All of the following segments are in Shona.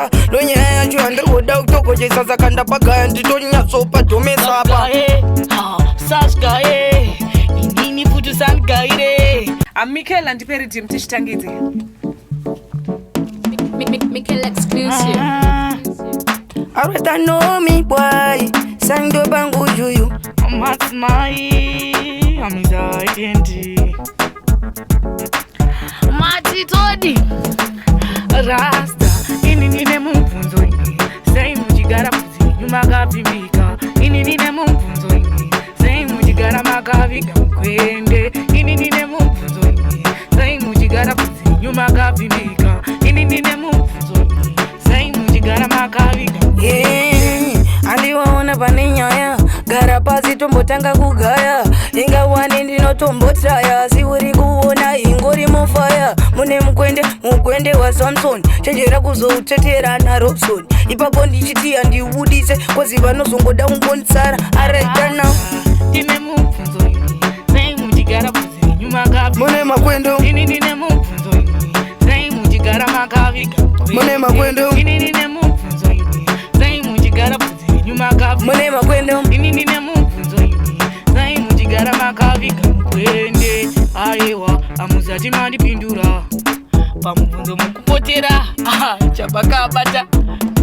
kutomesa nonyaya yacho handikuda kutokochesa saka ndapagaya nditonyatsopa dhomesapa sasgaye inini futi sangaire amikela ndiperi dim tichitangidze Mikela exclusive. Areta know me boy sangdo bangu juyu Madzimai amizaitendi matitodi rasta ini nine mubvunzo ini sei muchigara kudzinyu makapimbika ini nine mubvunzo ini sei muchigara makaviga mukwende ini nine mubvunzo ini sei muchigara kudzinyu makapimbika ini nine mubvunzo ini sei muchigara makaviga andiwaona pane nyaya gara pasi tombotanga kugaya ingawani ndinotombotaya si uri kuona ingori mufaya mune mukwende wasamson chenjera kuzouteterana robson ipapo ndichiti handiudise kozi vanozongoda kungonditsara araitana ine mubvunzo ini sei muchigara kudzinyu makapimbika mune makwendo ini nine mubvunzo ini sei muchigara makaviga mune makwendo ini nine mubvunzo ini sei muchigara kudzinyu makapimbika mune makwendo ini nine mubvunzo ini sei muchigara makaviga mukwende aiwa amuzati mandipindura pamubvunzo mukupotera chapakabata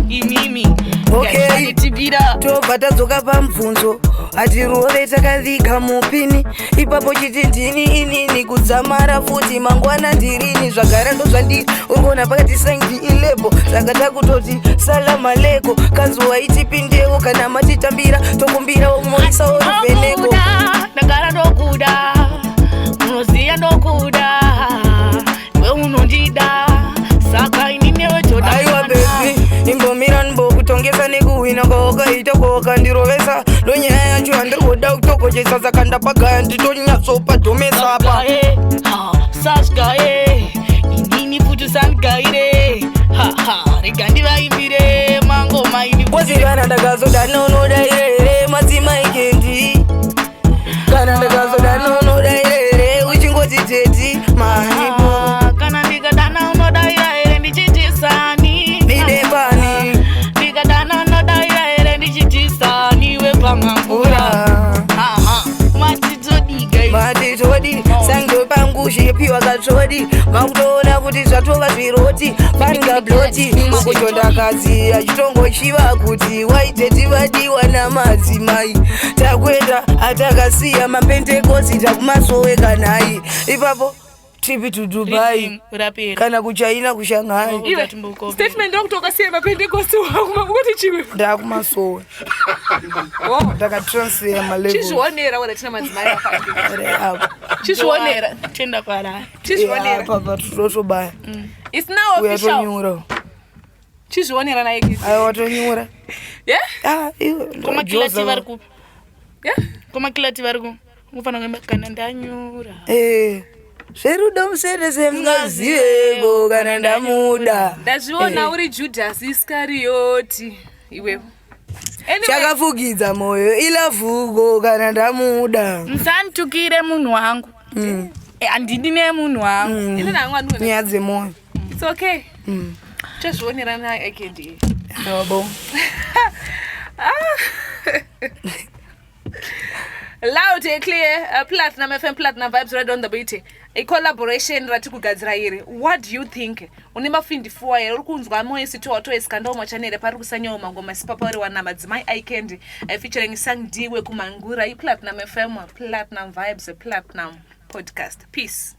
imimi tibira tobva tadzoka pamubvunzo hatirove takaviga mupini ipapo chiti ndini inini kudzamara futi mangwana ndirini zvagara ndozvandiri urikuona pakati sangi ilebo saka takutoti salama leko kanzi waitipindewo kana matitambira tokumbira umoisa oruvheneko ndagara ndokuda unoziya ndokuda we unondida saka ininewejoda aiwa bebi imbomira nimbokutongesa nekuhwina kwawakaita kwawakandirovesa nonyaya yacho handikuda kutokochesa saka ndapagaya nditonyatsopa dhomesapa sasgaye inini futi sangaire rega ndivaimbire mangoma ini kozi kana ndakazoda nonodairere madzimai kendi kana ndakazoda nonodairere uchingoti teti manipo kana ndikadana unodaira here ndichitisani midepani ndikadana unodaira here ndichitisani wephamangura matitodi sangdo pangushipiwa katsodi makutoona kuti zvatova zviroti pangabloti ukuchondakadzi achitongochiva kuti waiteti vadiwa namadzimai takwenda atakasiya mapentekosi takumasowe kanhai ipapo tripi to Dubai kana kuchaina kushanghai statement ndokutokasiya mapentekosi wakumakuti chiwe ndakumasowe ndakatransfera malevel chizvionera wala tina madzimai akati chizvionera tenda kwara chizvionera papa tutotobaya it's now official uyatonyura chizvionera naye kisi ayo watonyura koma kilati vari kupi koma kilati vari ku ufana kuemba kana ndanyura zverudo musere semungaziveko kana ndamuda ndazviona uri Judas Iscarioti iwewe chakafugidza moyo ilavhuko kana ndamuda musanditukire munhu wangu handidi nemunhu wangu ini nangwani nyaya dzemoyo it's okay tozvionera naye akendi yabo Loud and clear, Platinum FM, Platinum Vibes, right on the beat. A collaboration rati kugadzira iri. What do you think? Unimba findi fuwa iri kunzwa moyesi tu watu eskando machanere pari kusanyo mangoma sipapari wana Madzimai Ikendi featuring sang Wephamangura. Platinum FM, Platinum Vibes, Platinum Podcast. Peace.